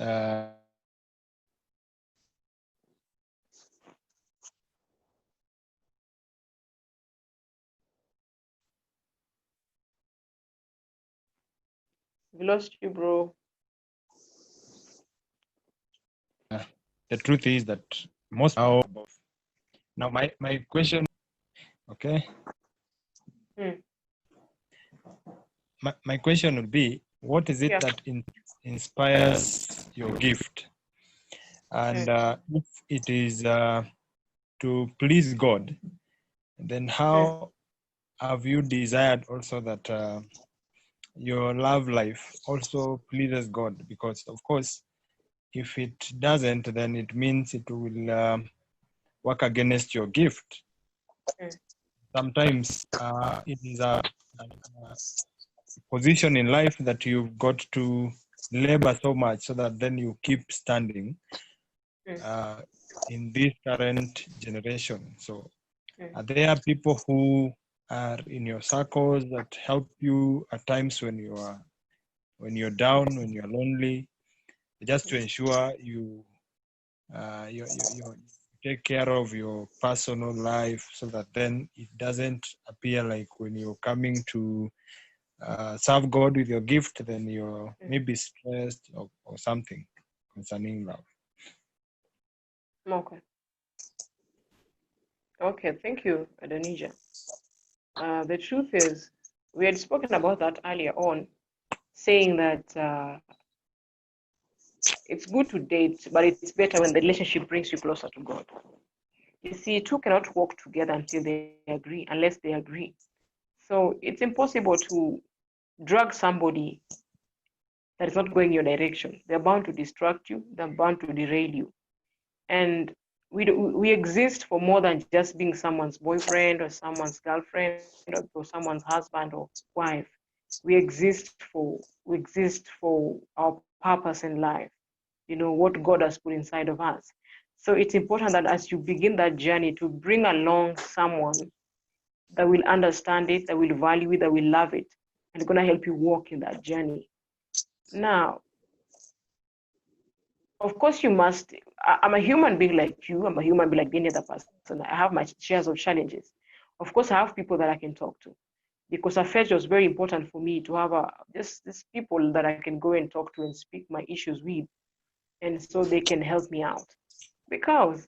Speaker 2: We lost you, bro.
Speaker 5: The truth is that most now my question, okay. My question would be, what is it that inspires your gift? And if it is to please God, then how have you desired also that your love life also pleases God? Because of course, if it doesn't, then it means it will work against your gift. Sometimes it is a position in life that you've got to labor so much so that then you keep standing in this current generation. So are there people who are in your circles that help you at times when you're down, when you're lonely, just to ensure you take care of your personal life so that then it doesn't appear like when you're coming to serve God with your gift, then you're maybe stressed or something concerning love?
Speaker 2: Okay. Okay, thank you, Adonija. The truth is, we had spoken about that earlier on, saying that it's good to date, but it's better when the relationship brings you closer to God. You see, two cannot walk together until they agree, unless they agree. So it's impossible to drag somebody that is not going in your direction. They're bound to distract you. They're bound to derail you. And we exist for more than just being someone's boyfriend or someone's girlfriend or someone's husband or wife. We exist for our purpose in life. You know, what God has put inside of us. So it's important that as you begin that journey, to bring along someone that will understand it, that will value it, that will love it, and going to help you walk in that journey. Now, of course, you must. I'm a human being like you. I'm a human being like any other person. I have my shares of challenges. Of course, I have people that I can talk to, because I felt it was very important for me to have just these people that I can go and talk to and speak my issues with, and so they can help me out. Because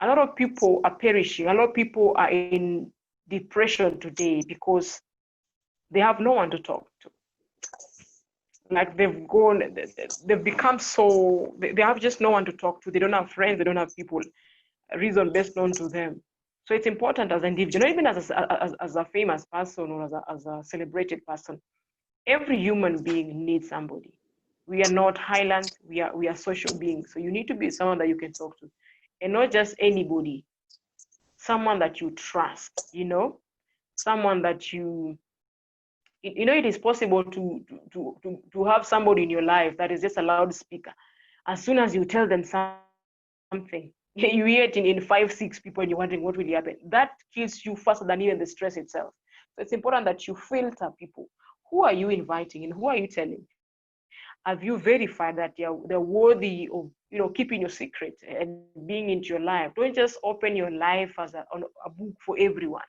Speaker 2: a lot of people are perishing. A lot of people are in depression today because they have no one to talk to. Like they've become so, they have just no one to talk to. They don't have friends, they don't have people, reason best known to them. So it's important as an individual, not even as a famous person or as a celebrated person. Every human being needs somebody. We are not Highland, we are social beings. So you need to be someone that you can talk to. And not just anybody, someone that you trust, someone that it is possible to have somebody in your life that is just a loudspeaker. As soon as you tell them something, you hear it in 5-6 people and you're wondering what really happened. That kills you faster than even the stress itself. So it's important that you filter people. Who are you inviting and who are you telling? Have you verified that they're worthy of keeping your secret and being into your life? Don't just open your life as a book for everyone.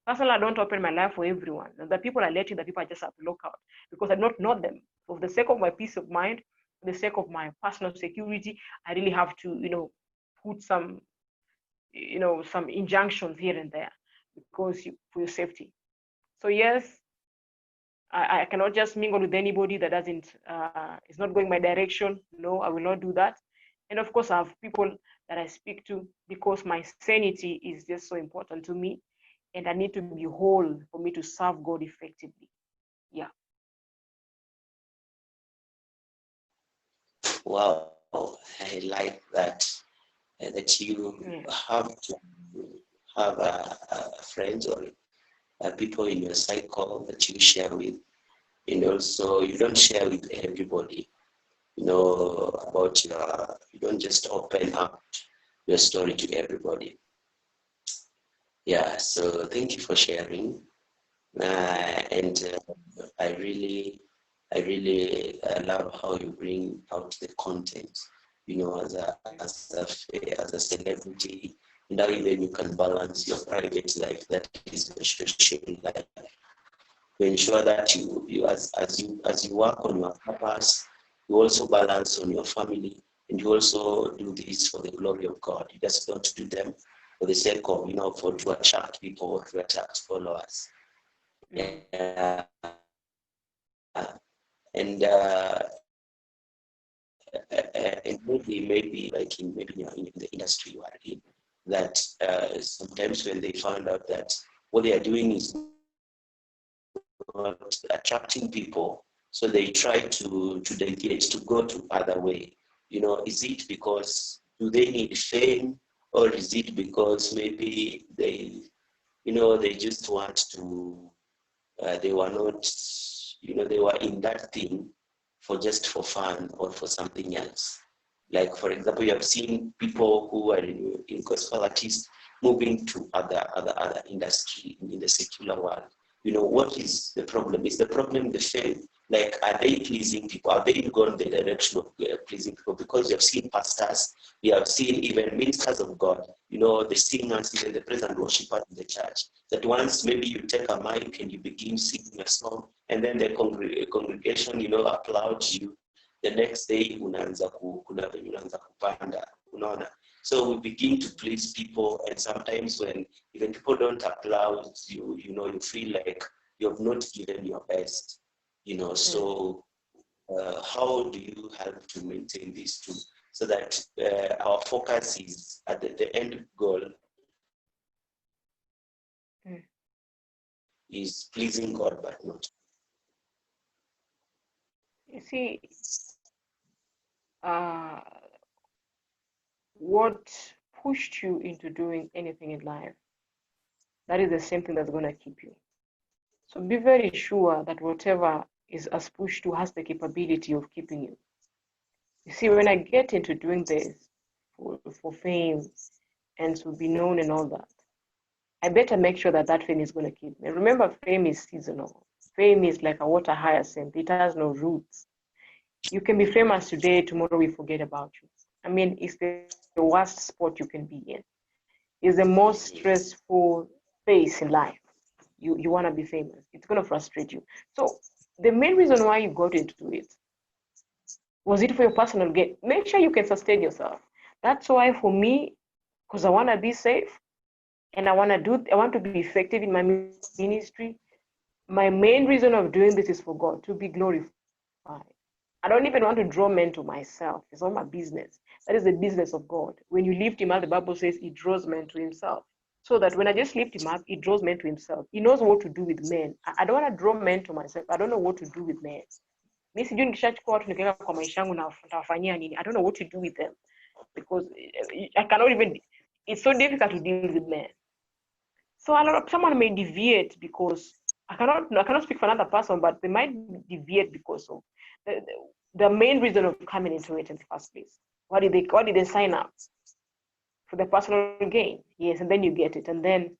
Speaker 2: Personally, I don't open my life for everyone. The people I let in, the people I just have to look out, because I don't know them. For the sake of my peace of mind, for the sake of my personal security, I really have to, put some injunctions here and there, because for your safety. So yes, I cannot just mingle with anybody that is not going my direction. No, I will not do that. And of course, I have people that I speak to, because my sanity is just so important to me. And I need to be whole for me to serve God effectively. Yeah.
Speaker 3: Wow, I like that. That you have to have friends or people in your cycle that you share with, and also you don't share with everybody, about you don't just open up your story to everybody. Yeah, so thank you for sharing. And I really love how you bring out the content, as a celebrity. Now even you can balance your private life, that is your social life, to ensure that you as you work on your purpose, you also balance on your family, and you also do this for the glory of God. You just don't do them for the sake of, to attract people or to attract followers. And maybe like in the industry you are in, that sometimes when they find out that what they are doing is not attracting people, so they try to deviate, to go to other way. Is it because do they need fame, or is it because maybe they just want to they were not, they were in that thing for fun or for something else? Like, for example, you have seen people who are in gospel artists moving to other industry in the secular world. What is the problem? Is the problem the fame? Like, are they pleasing people? Are they going the direction of pleasing people? Because you have seen pastors, you have seen even ministers of God, the singers, even the praise and worshipers in the church, that once maybe you take a mic and you begin singing a song, and then the congregation, applauds you, the next day unaanza kupanda, unaona. So we begin to please people, and sometimes when even people don't applaud you, you feel like you have not given your best, So how do you help to maintain these two, so that our focus is at the end goal is pleasing God, but not?
Speaker 2: You see, what pushed you into doing anything in life, that is the same thing that's going to keep you. So be very sure that whatever is as pushed to has the capability of keeping you. You see, when I get into doing this for fame and to be known and all that, I better make sure that that fame is going to keep me. Remember, fame is seasonal. Fame is like a water hyacinth. It has no roots. You can be famous today, tomorrow we forget about you. I mean, it's the worst spot you can be in. It's the most stressful phase in life. You want to be famous. It's going to frustrate you. So the main reason why you got into it, was it for your personal gain? Make sure you can sustain yourself. That's why for me, because I want to be safe and I want to be effective in my ministry, my main reason of doing this is for God, to be glorified. I don't even want to draw men to myself. It's not my business. That is the business of God. When you lift him up, the Bible says he draws men to himself. So that when I just lift him up, he draws men to himself. He knows what to do with men. I don't want to draw men to myself. I don't know what to do with men. I don't know what to do with them, because I cannot even, it's so difficult to deal with men. So someone may deviate because I cannot speak for another person, but they might deviate because of the main reason of coming into it in the first place. Why did they sign up? For the personal gain. Yes, and then you get it. And then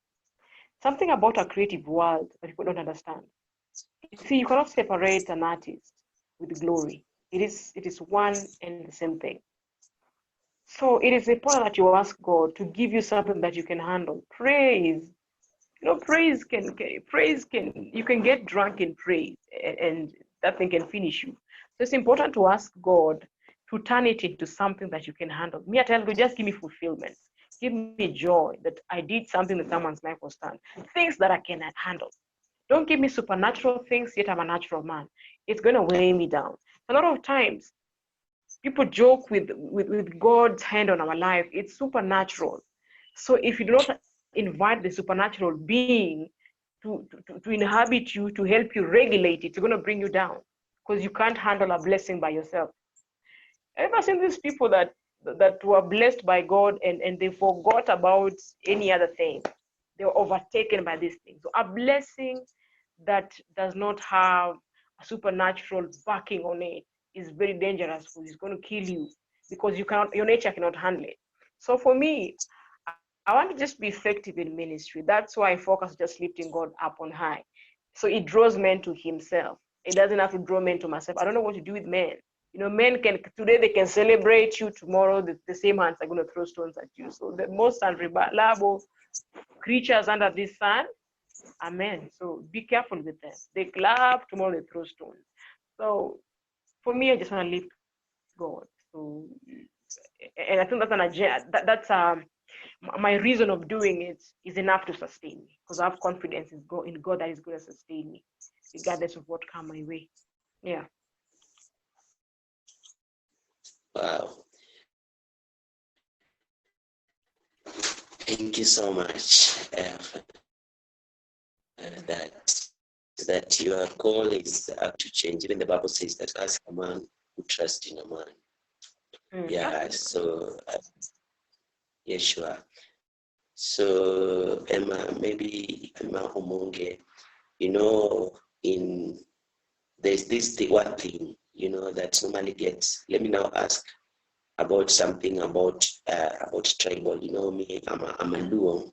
Speaker 2: something about a creative world that people don't understand. You see, you cannot separate an artist with glory. It is one and the same thing. So it is important that you ask God to give you something that you can handle. Praise. Praise can you can get drunk in praise, and that thing can finish you. So it's important to ask God to turn it into something that you can handle. Me, I tell you, just give me fulfillment. Give me joy that I did something that someone's life was done. Things that I can handle. Don't give me supernatural things, yet I'm a natural man. It's going to weigh me down. A lot of times, people joke with God's hand on our life. It's supernatural. So if you do not invite the supernatural being to inhabit you, to help you regulate it, it's going to bring you down, because you can't handle a blessing by yourself. Ever seen these people that were blessed by God and they forgot about any other thing? They were overtaken by these things. So a blessing that does not have a supernatural backing on it is very dangerous, because it's going to kill you, because your nature cannot handle it. So for me, I want to just be effective in ministry. That's why I focus just lifting God up on high. So it draws men to himself. It doesn't have to draw men to myself. I don't know what to do with men. Men today they can celebrate you, tomorrow the same hands are going to throw stones at you. So the most unreliable creatures under this sun are men. So be careful with them. They clap, tomorrow they throw stones. So for me, I just want to lift God. So, and I think that's my reason of doing it is enough to sustain me, because I have confidence in God that is going to sustain me, regardless of what comes my way. Yeah.
Speaker 3: Wow. Thank you so much that your call is up to change. Even the Bible says that ask a man who trusts in a man. Yeah, so yeah, sure. So Emma Omonge, there's this one thing, that normally gets, let me now ask about something about tribal. Me, I'm a Luo,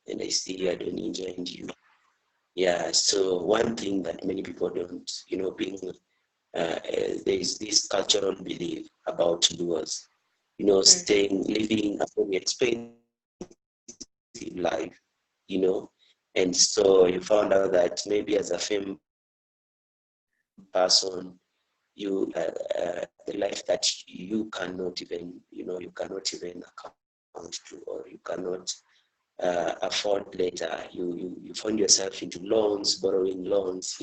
Speaker 3: and I see you, I don't enjoy you. Yeah, so one thing that many people don't, being there's this cultural belief about Luos, living a very expensive life, and so you found out that maybe as a femme person, you the life that you cannot even account to, or you cannot afford later. You find yourself into loans, borrowing loans.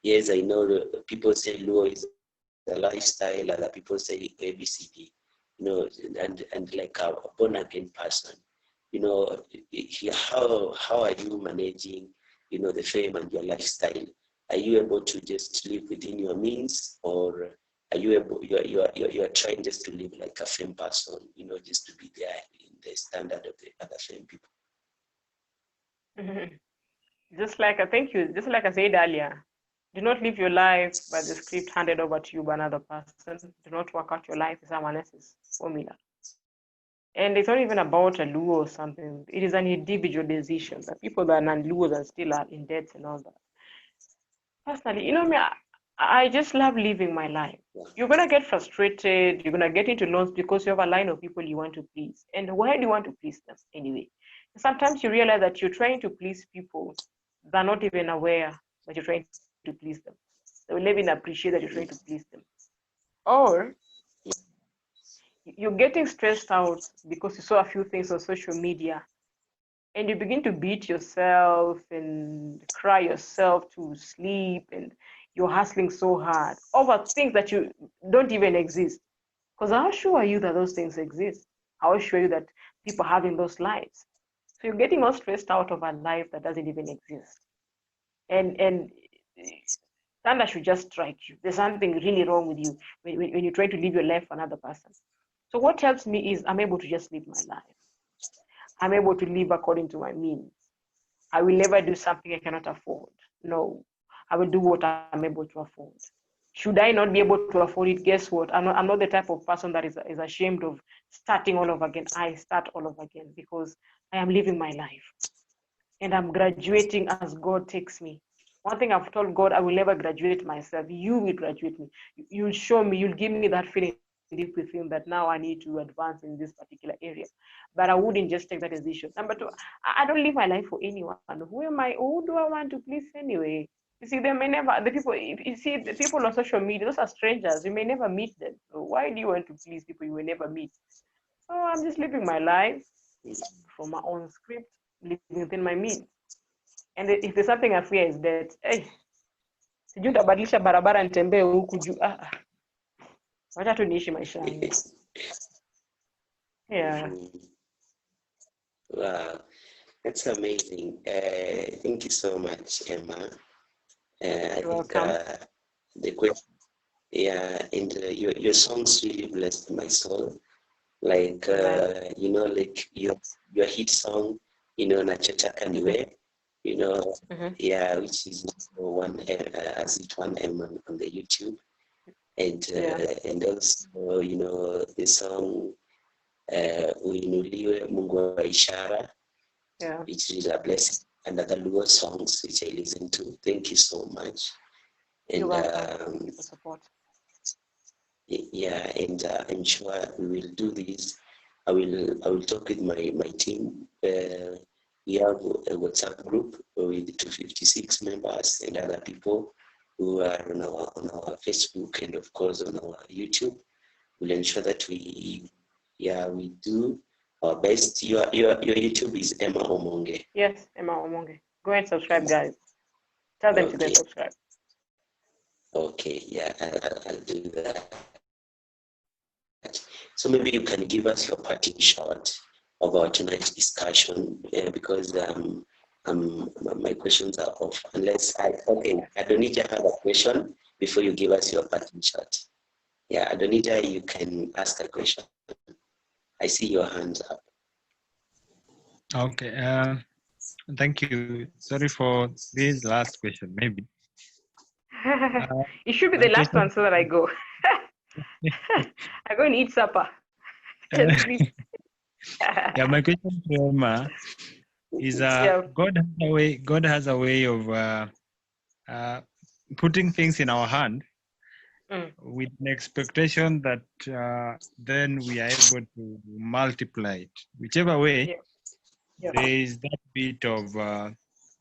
Speaker 3: Yes, I know that people say Luo is a lifestyle, other people say ABCD, and like a born again person, how are you managing, the fame and your lifestyle? Are you able to just live within your means, or are you able? You're trying just to live like a fame person, just to be there in the standard of the other fame people?
Speaker 2: Just like I said earlier, do not live your life by the script handed over to you by another person. Do not work out your life with someone else's formula. And it's not even about a Luo or something. It is an individual decision. The people that are non-Luos and still are in debt and all that. Personally, me, I just love living my life. You're going to get frustrated. You're going to get into loans because you have a line of people you want to please. And why do you want to please them anyway? Sometimes you realize that you're trying to please people that are not even aware that you're trying to please them. They will never even appreciate that you're trying to please them. Or you're getting stressed out because you saw a few things on social media, and you begin to beat yourself and cry yourself to sleep, and you're hustling so hard over things that you don't even exist. Because how sure are you that those things exist? How sure are you that people are having those lives? So you're getting all stressed out of a life that doesn't even exist. And thunder should just strike you. There's something really wrong with you when you're trying to live your life for another person. So what helps me is I'm able to just live my life. I'm able to live according to my means. I will never do something I cannot afford. No, I will do what I'm able to afford. Should I not be able to afford it, guess what? I'm not the type of person that is ashamed of starting all over again. I start all over again because I am living my life. And I'm graduating as God takes me. One thing I've told God, I will never graduate myself. You will graduate me. You'll show me, you'll give me that feeling deep within that now I need to advance in this particular area. But I wouldn't just take that decision. Number two, I don't live my life for anyone. Who do I want to please anyway? You see, the people on social media, those are strangers. You may never meet them. So why do you want to please people you will never meet? So I'm just living my life from my own script, living within my means. And if there's something I fear is that, hey, sijui nitabadilisha barabara nitembee huku juu. Wacha tu niishi maisha yangu. Yeah.
Speaker 3: Wow, that's amazing. Thank you so much, Emma.
Speaker 2: You're welcome.
Speaker 3: The question, and your songs really blessed my soul. Like like your hit song, Nachotaka Niwe, yeah, which is one as it 1M on the YouTube, and also the song Uinuliwe Mungu wa Ishara, which is a blessing, and other Luo songs which I listen to. Thank you so much. And
Speaker 2: for support.
Speaker 3: Yeah, and I'm sure we will do this. I will talk with my team. We have a WhatsApp group with 256 members and other people who are on our Facebook and of course on our YouTube. We'll ensure that we do our best. Your YouTube is Emma Omonge.
Speaker 2: Yes, Emma Omonge. Go and subscribe, guys. Tell them to go and subscribe.
Speaker 3: Okay, yeah, I'll do that. So maybe you can give us your parting shot of our tonight's discussion, because my questions are off. Adonija have a question before you give us your parting shot. Yeah, Adonija, you can ask a question. I see your hands up.
Speaker 5: Okay, thank you. Sorry for this last question, maybe.
Speaker 2: It should be the last one so that I go. I go and eat supper. Yes, please.
Speaker 5: Yeah, my question to Emma is God has a way of putting things in our hand with an expectation that then we are able to multiply it. Whichever way, there is that bit of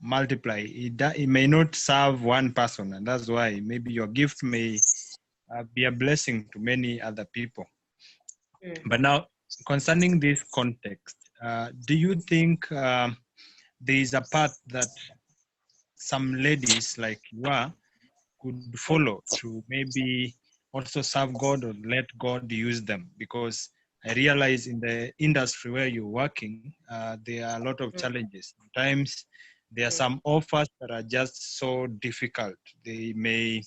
Speaker 5: multiply. It may not serve one person, and that's why maybe your gift may be a blessing to many other people. But now, concerning this context, do you think there is a path that some ladies like you are could follow to maybe also serve God or let God use them? Because I realize in the industry where you're working, there are a lot of challenges. Sometimes there are some offers that are just so difficult. They may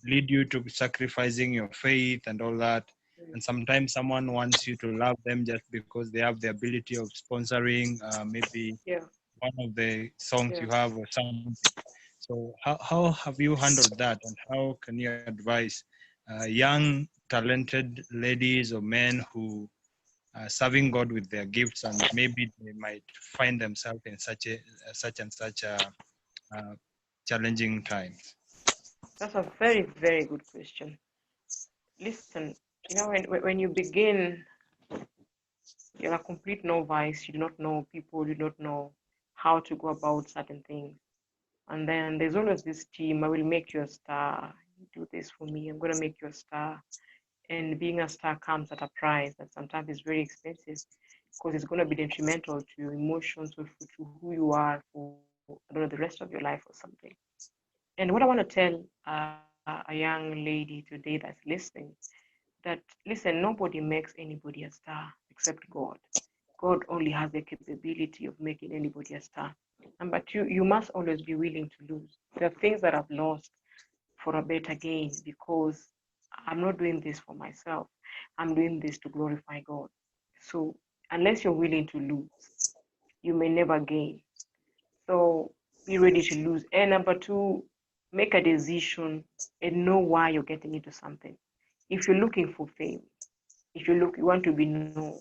Speaker 5: lead you to sacrificing your faith and all that. And sometimes someone wants you to love them just because they have the ability of sponsoring maybe one of the songs you have or something. So how have you handled that, and how can you advise young, talented ladies or men who are serving God with their gifts, and maybe they might find themselves in such challenging times?
Speaker 2: That's a very, very good question. Listen, when you begin, you're a complete novice. You do not know people. You don't know how to go about certain things. And then there's always this team. I will make you a star. Do this for me. I'm going to make you a star. And being a star comes at a price that sometimes is very expensive, because it's going to be detrimental to your emotions or to who you are for the rest of your life or something. And what I want to tell a young lady today that's listening, that listen, nobody makes anybody a star except God. God only has the capability of making anybody a star. But you must always be willing to lose. There are things that I've lost for a better gain, because I'm not doing this for myself. I'm doing this to glorify God. So unless you're willing to lose, you may never gain. So be ready to lose. And number two, make a decision and know why you're getting into something. If you're looking for fame, if you want to be known,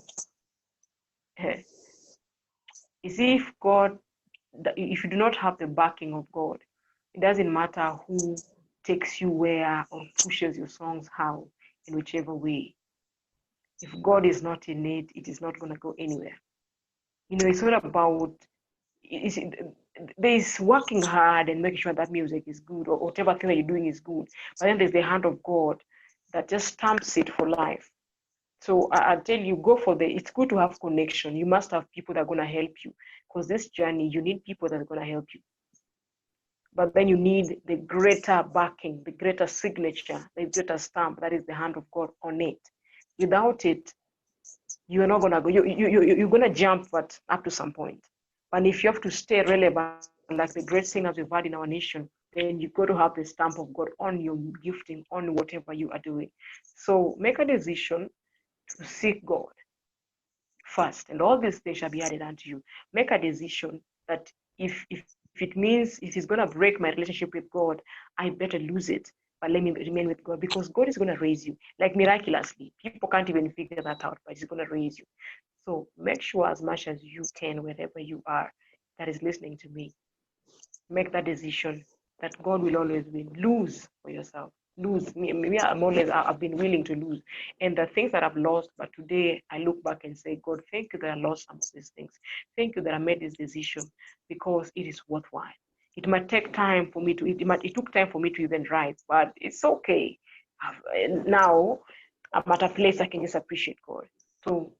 Speaker 2: you see, if you do not have the backing of God, it doesn't matter who takes you where or pushes your songs how, in whichever way. If God is not in it, it is not going to go anywhere. It's not about, there's working hard and making sure that music is good or whatever thing that you're doing is good. But then there's the hand of God that just stamps it for life. So I tell you, it's good to have connection. You must have people that are going to help you, because this journey, you need people that are going to help you. But then you need the greater backing, the greater signature, the greater stamp, that is the hand of God on it. Without it, you're not going to go. You're going to jump, but up to some point. But if you have to stay relevant, like the great singers we've had in our nation, then you've got to have the stamp of God on your gifting, on whatever you are doing. So make a decision to seek God. first, and all these things shall be added unto you. Make a decision that if it means if it's going to break my relationship with God, I better lose it. But let me remain with God, because God is going to raise you, like miraculously. People can't even figure that out, but He's going to raise you. So make sure as much as you can, wherever you are, that is listening to me, make that decision that God will always win. Lose for yourself. Lose. I've been willing to lose. And the things that I've lost, but today I look back and say, God, thank you that I lost some of these things. Thank you that I made this decision, because it is worthwhile. It might take time for me to, it took time for me to even write, but it's okay. Now I'm at a place I can just appreciate God. So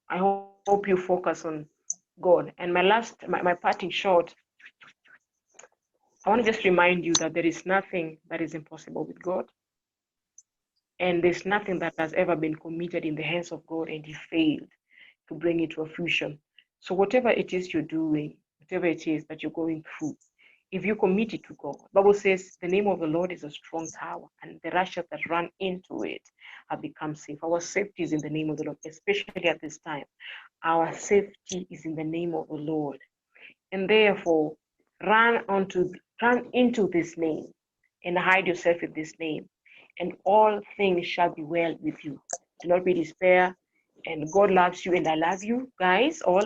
Speaker 2: I hope you focus on God. And my parting shot, I want to just remind you that there is nothing that is impossible with God. And there's nothing that has ever been committed in the hands of God and He failed to bring it to a fruition. So whatever it is you're doing, whatever it is that you're going through, if you commit it to God, the Bible says the name of the Lord is a strong tower, and the righteous that run into it have become safe. Our safety is in the name of the Lord, especially at this time. Our safety is in the name of the Lord. And therefore, run into this name and hide yourself in this name, and all things shall be well with you. Do not be despair. And God loves you, and I love you, guys, all.